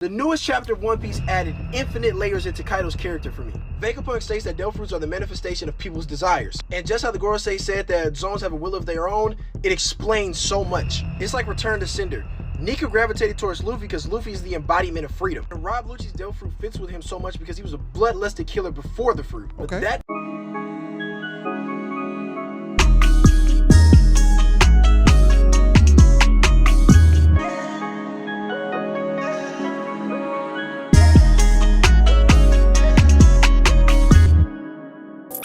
The newest chapter of One Piece added infinite layers into Kaido's character for me. Vegapunk states that devil fruits are the manifestation of people's desires. And just how the Gorosei said that zones have a will of their own, it explains so much. It's like Return to Cinder. Nika gravitated towards Luffy because Luffy is the embodiment of freedom. And Rob Lucci's devil fruit fits with him so much because he was a bloodlusted killer before the fruit. But that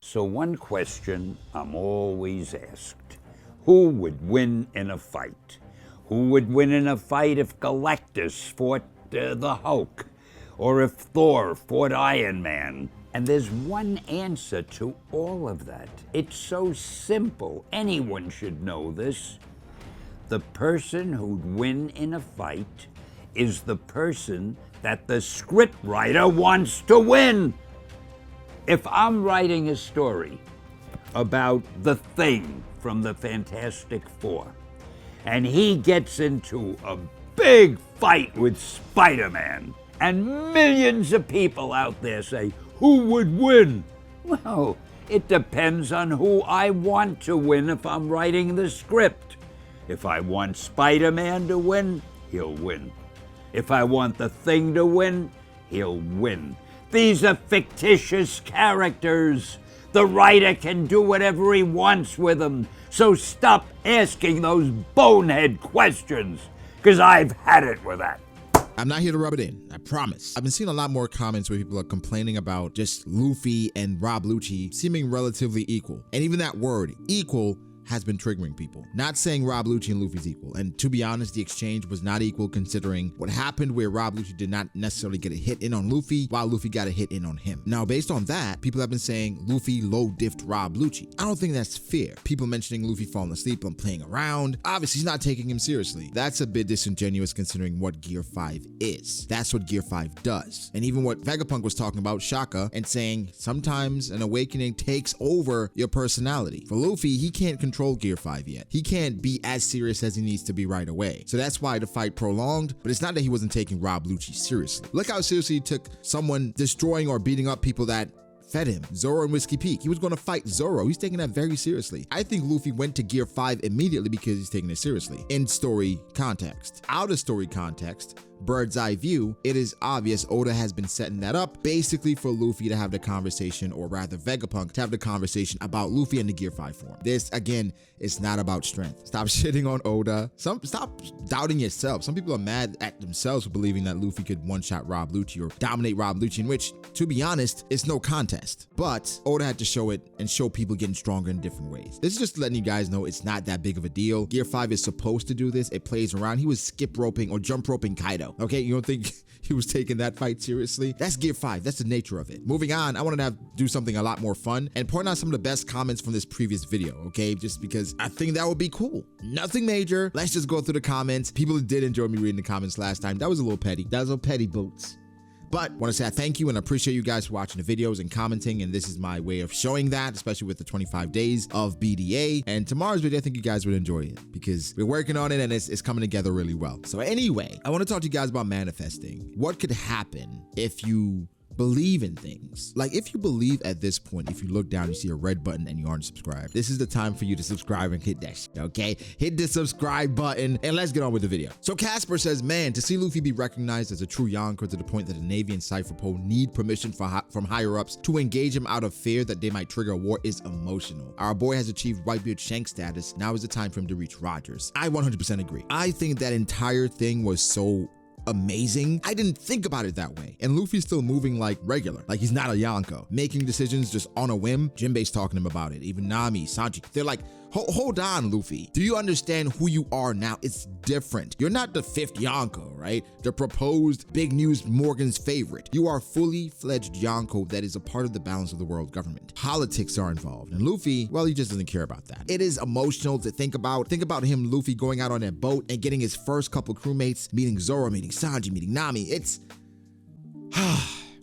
So one question I'm always asked, who would win in a fight? Who would win in a fight if Galactus fought the Hulk? Or if Thor fought Iron Man? And there's one answer to all of that. It's so simple, anyone should know this. The person who'd win in a fight is the person that the scriptwriter wants to win. If I'm writing a story about the Thing from the Fantastic Four, and he gets into a big fight with Spider-Man, and millions of people out there say, who would win? Well, it depends on who I want to win if I'm writing the script. If I want Spider-Man to win, he'll win. If I want the Thing to win, he'll win. These are fictitious characters. The writer can do whatever he wants with them. So stop asking those bonehead questions, because I've had it with that. I'm not here to rub it in, I promise. I've been seeing a lot more comments where people are complaining about just Luffy and Rob Lucci seeming relatively equal. And even that word, equal, has been triggering people. Not saying Rob Lucci and Luffy's equal. And to be honest, the exchange was not equal considering what happened where Rob Lucci did not necessarily get a hit in on Luffy while Luffy got a hit in on him. Now, based on that, people have been saying Luffy low-diffed Rob Lucci. I don't think that's fair. People mentioning Luffy falling asleep and playing around. Obviously, he's not taking him seriously. That's a bit disingenuous considering what Gear 5 is. That's what Gear 5 does. And even what Vegapunk was talking about, Shaka, and saying sometimes an awakening takes over your personality. For Luffy, he can't control Gear 5 yet. He can't be as serious as he needs to be right away. So that's why the fight prolonged, but it's not that he wasn't taking Rob Lucci seriously. Look how seriously he took someone destroying or beating up people that fed him. Zoro and Whiskey Peak. He was going to fight Zoro. He's taking that very seriously. I think Luffy went to Gear 5 immediately because he's taking it seriously. In story context. Out of story context, bird's eye view, it is obvious Oda has been setting that up basically for Luffy to have the conversation, or rather Vegapunk to have the conversation about Luffy and the Gear 5 form. This, again, it's not about strength. Stop shitting on Oda. Stop doubting yourself. Some people are mad at themselves for believing that Luffy could one-shot Rob Lucci or dominate Rob Lucci, in which, to be honest, it's no contest. But Oda had to show it and show people getting stronger in different ways. This is just letting you guys know it's not that big of a deal. Gear 5 is supposed to do this. It plays around. He was skip roping or jump roping Kaido. Okay, you don't think he was taking that fight seriously? That's Gear 5. That's the nature of it. Moving on, I wanted to do something a lot more fun and point out some of the best comments from this previous video, okay? Just because I think that would be cool. Nothing major. Let's just go through the comments. People did enjoy me reading the comments last time. That was a little petty. That was a little petty, boots. But I want to say I thank you and appreciate you guys for watching the videos and commenting, and this is my way of showing that, especially with the 25 days of B.D.A. And tomorrow's video, I think you guys would enjoy it because we're working on it and it's coming together really well. So anyway, I want to talk to you guys about manifesting. What could happen if you believe in things? Like, if you believe at this point, if you look down, you see a red button and you aren't subscribed, this is the time for you to subscribe and hit that shit, okay? Hit the subscribe button and let's get on with the video. So Casper says, man, to see Luffy be recognized as a true Yonko to the point that the Navy and Cypher Pole need permission from higher ups to engage him out of fear that they might trigger a war is emotional. Our boy has achieved Whitebeard Shanks status. Now is the time for him to reach Rogers. I 100% agree. I think that entire thing was so amazing. I didn't think about it that way. And Luffy's still moving like regular, like he's not a Yonko, making decisions just on a whim. Jinbei's talking to him about it. Even Nami, Sanji, they're like, hold on, Luffy. Do you understand who you are now? It's different. You're not the 5th Yonko, right? The proposed Big News Morgan's favorite. You are fully fledged Yonko that is a part of the balance of the world government. Politics are involved. And Luffy, well, he just doesn't care about that. It is emotional to think about. Think about him, Luffy, going out on that boat and getting his first couple crewmates, meeting Zoro, meeting Sanji, meeting Nami. It's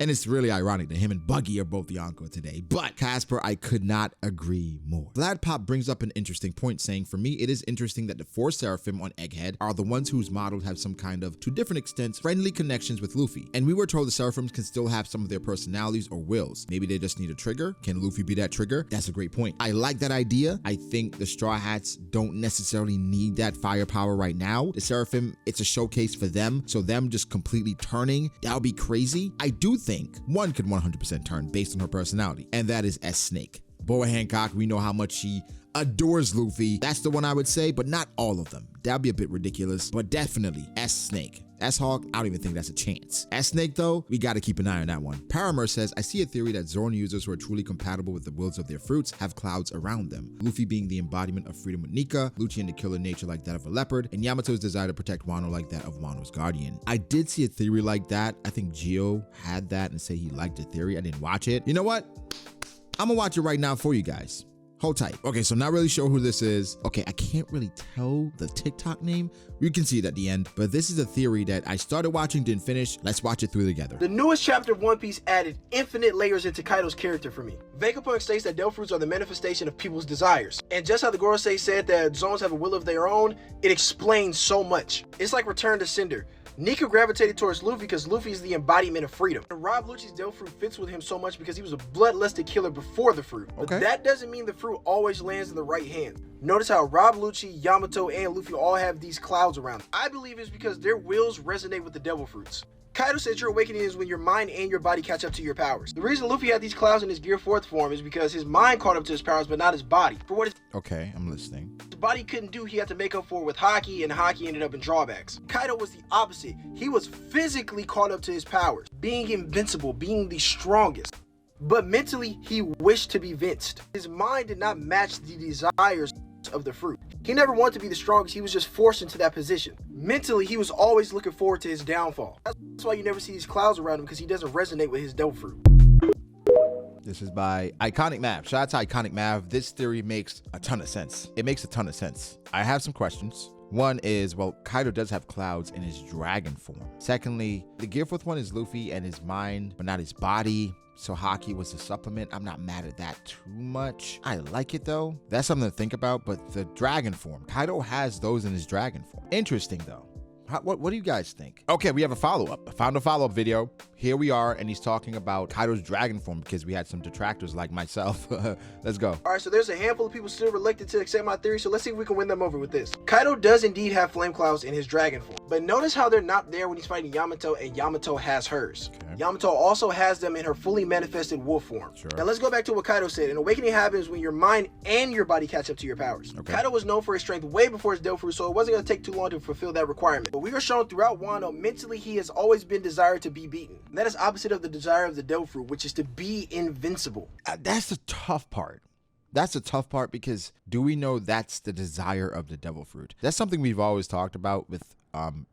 And it's really ironic that him and Buggy are both Yonko today. But Casper, I could not agree more. Vlad Pop brings up an interesting point, saying, for me, it is interesting that the 4 Seraphim on Egghead are the ones whose models have some kind of, to different extents, friendly connections with Luffy. And we were told the Seraphims can still have some of their personalities or wills. Maybe they just need a trigger. Can Luffy be that trigger? That's a great point. I like that idea. I think the Straw Hats don't necessarily need that firepower right now. The Seraphim, it's a showcase for them. So them just completely turning, that would be crazy. I do think one could 100% turn based on her personality, and that is S Snake. Boa Hancock, we know how much she adores Luffy. That's the one I would say, but not all of them. That'd be a bit ridiculous, but definitely S Snake. S Hawk, I don't even think that's a chance. S Snake though, we gotta keep an eye on that one. Paramore says, I see a theory that Zoan users who are truly compatible with the wills of their fruits have clouds around them. Luffy being the embodiment of freedom with Nika, Lucci and the killer nature like that of a leopard, and Yamato's desire to protect Wano like that of Wano's guardian. I did see a theory like that. I think Gio had that and said he liked the theory. I didn't watch it. You know what? I'm gonna watch it right now for you guys. Hold tight. Okay, so I'm not really sure who this is. Okay, I can't really tell the TikTok name. You can see it at the end, but this is a theory that I started watching, didn't finish. Let's watch it through together. The newest chapter of One Piece added infinite layers into Kaido's character for me. Vegapunk states that devil fruits are the manifestation of people's desires. And just how the Gorosei said that Zoans have a will of their own, it explains so much. It's like Return to Cinder. Nika gravitated towards Luffy because Luffy is the embodiment of freedom. And Rob Lucci's devil fruit fits with him so much because he was a bloodlusted killer before the fruit. But that doesn't mean the fruit always lands in the right hands. Notice how Rob Lucci, Yamato, and Luffy all have these clouds around them. I believe it's because their wills resonate with the devil fruits. Kaido says your awakening is when your mind and your body catch up to your powers. The reason Luffy had these clouds in his Gear 4th form is because his mind caught up to his powers, but not his body. For what Okay, I'm listening. his body couldn't do, he had to make up for it with Haki, and Haki ended up in drawbacks. Kaido was the opposite. He was physically caught up to his powers, being invincible, being the strongest. But mentally, he wished to be vinced. His mind did not match the desires of the fruit. He never wanted to be the strongest, he was just forced into that position. Mentally, he was always looking forward to his downfall. That's why you never see these clouds around him, because he doesn't resonate with his devil fruit. This is by Iconic Mav. Shout out to Iconic Mav. This theory makes a ton of sense. It makes a ton of sense. I have some questions. One is, well, Kaido does have clouds in his dragon form. Secondly, the Gear 4th one is Luffy and his mind, but not his body. So Haki was a supplement. I'm not mad at that too much. I like it though. That's something to think about, but the dragon form, Kaido has those in his dragon form. Interesting though. What do you guys think? Okay, we have a follow-up. I found a follow-up video. Here we are, and he's talking about Kaido's dragon form because we had some detractors like myself. Let's go. All right, so there's a handful of people still reluctant to accept my theory, so let's see if we can win them over with this. Kaido does indeed have flame clouds in his dragon form, but notice how they're not there when he's fighting Yamato, and Yamato has hers. Okay. Yamato also has them in her fully manifested wolf form. Sure. Now let's go back to what Kaido said. An awakening happens when your mind and your body catch up to your powers. Okay. Kaido was known for his strength way before his devil fruit, so it wasn't going to take too long to fulfill that requirement. But we were shown throughout Wano, mentally he has always been desired to be beaten. And that is opposite of the desire of the devil fruit, which is to be invincible. That's the tough part. That's the tough part, because do we know that's the desire of the devil fruit? That's something we've always talked about with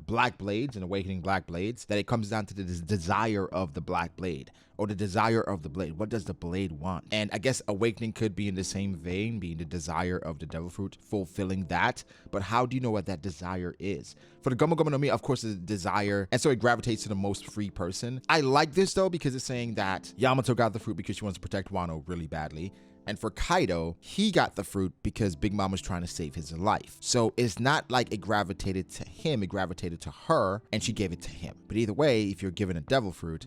Black Blades and Awakening Black Blades, that it comes down to the desire of the Black Blade, or the desire of the blade. What does the blade want? And I guess Awakening could be in the same vein, being the desire of the devil fruit, fulfilling that. But how do you know what that desire is? For the Gomu Gomu no Mi, of course, it's a desire, and so it gravitates to the most free person. I like this though, because it's saying that Yamato got the fruit because she wants to protect Wano really badly. And for Kaido, he got the fruit because Big Mom was trying to save his life. So it's not like it gravitated to him, it gravitated to her, and she gave it to him. But either way, if you're given a devil fruit,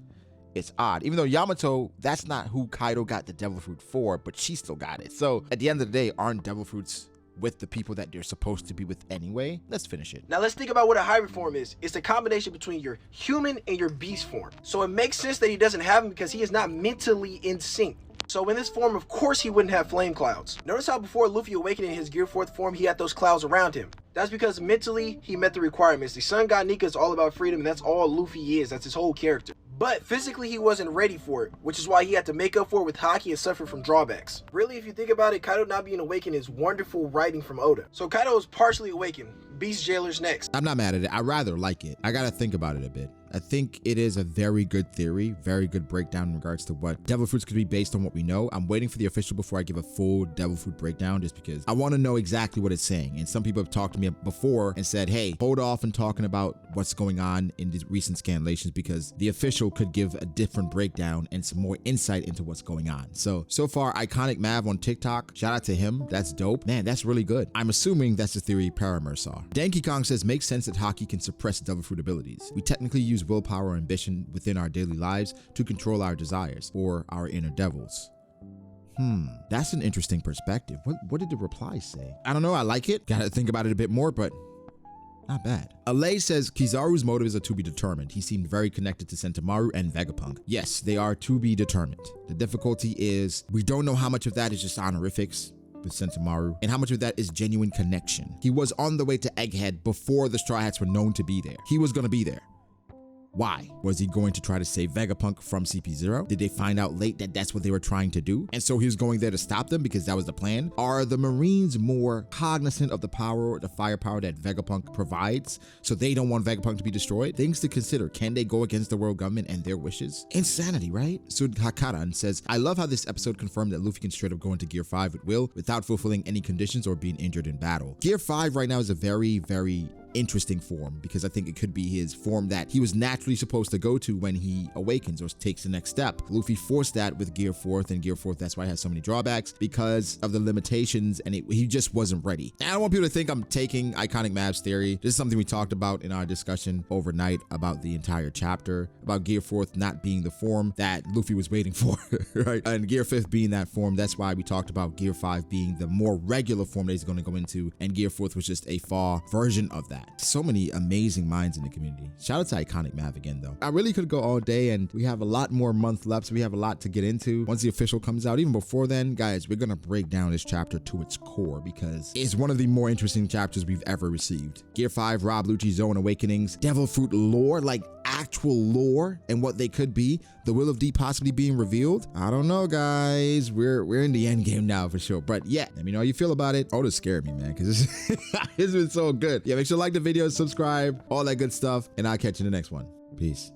it's odd. Even though Yamato, that's not who Kaido got the devil fruit for, but she still got it. So at the end of the day, aren't devil fruits with the people that they're supposed to be with anyway? Let's finish it. Now let's think about what a hybrid form is. It's a combination between your human and your beast form. So it makes sense that he doesn't have them because he is not mentally in sync. So in this form, of course, he wouldn't have flame clouds. Notice how before Luffy awakened in his Gear 4th form, he had those clouds around him. That's because mentally, he met the requirements. The Sun God Nika is all about freedom, and that's all Luffy is. That's his whole character. But physically, he wasn't ready for it, which is why he had to make up for it with Haki and suffer from drawbacks. Really, if you think about it, Kaido not being awakened is wonderful writing from Oda. So Kaido is partially awakened, Beast Jailer's next. I'm not mad at it. I rather like it. I gotta think about it a bit. I think it is a very good theory, very good breakdown in regards to what devil fruits could be based on what we know. I'm waiting for the official before I give a full devil fruit breakdown, just because I want to know exactly what it's saying. And some people have talked to me before and said, hey, hold off on talking about what's going on in the recent scanlations, because the official could give a different breakdown and some more insight into what's going on. So far, Iconic Mav on TikTok, shout out to him. That's dope. Man, that's really good. I'm assuming that's the theory Paramir saw. Danky Kong says, makes sense that Haki can suppress devil fruit abilities. We technically use willpower or ambition within our daily lives to control our desires or our inner devils. That's an interesting perspective. What did the reply say? I don't know. I like it. Gotta think about it a bit more, but not bad. Alay says Kizaru's motives are to be determined. He seemed very connected to Sentomaru and Vegapunk. Yes, they are to be determined. The difficulty is we don't know how much of that is just honorifics with Sentomaru and how much of that is genuine connection. He was on the way to Egghead before the Straw Hats were known to be there. He was going to be there. Why? Was he going to try to save Vegapunk from CP0? Did they find out late that that's what they were trying to do? And so he was going there to stop them because that was the plan? Are the Marines more cognizant of the power, the firepower that Vegapunk provides, so they don't want Vegapunk to be destroyed? Things to consider. Can they go against the world government and their wishes? Insanity, right? Sud Hakaran says, I love how this episode confirmed that Luffy can straight up go into Gear 5 at will without fulfilling any conditions or being injured in battle. Gear 5 right now is a very, very interesting form, because I think it could be his form that he was naturally supposed to go to when he awakens or takes the next step. Luffy forced that with Gear 4th, and Gear 4th, that's why it has so many drawbacks, because of the limitations, and he just wasn't ready. And I don't want people to think I'm taking Iconic Mav's theory. This is something we talked about in our discussion overnight about the entire chapter, about Gear 4th not being the form that Luffy was waiting for, right? And Gear 5th being that form. That's why we talked about Gear 5 being the more regular form that he's going to go into, and Gear 4th was just a far version of that. So many amazing minds in the community. Shout out to Iconic Mav again, though. I really could go all day, and we have a lot more month left, so we have a lot to get into. Once the official comes out, even before then, guys, we're gonna break down this chapter to its core, because it's one of the more interesting chapters we've ever received. Gear 5, Rob Lucci, Zoan Awakenings, Devil Fruit lore, like actual lore, and what they could be. The Will of D possibly being revealed. I don't know, guys. We're in the end game now for sure. But yeah, let me know how you feel about it. Oh, this scared me, man, because it's been so good. Yeah, make sure to like the video, subscribe, all that good stuff, and I'll catch you in the next one. Peace.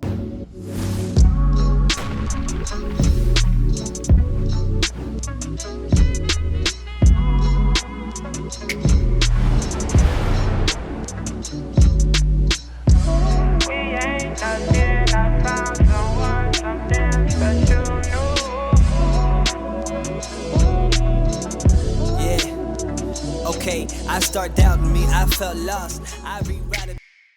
I start doubting me, I felt lost. I rewrite it.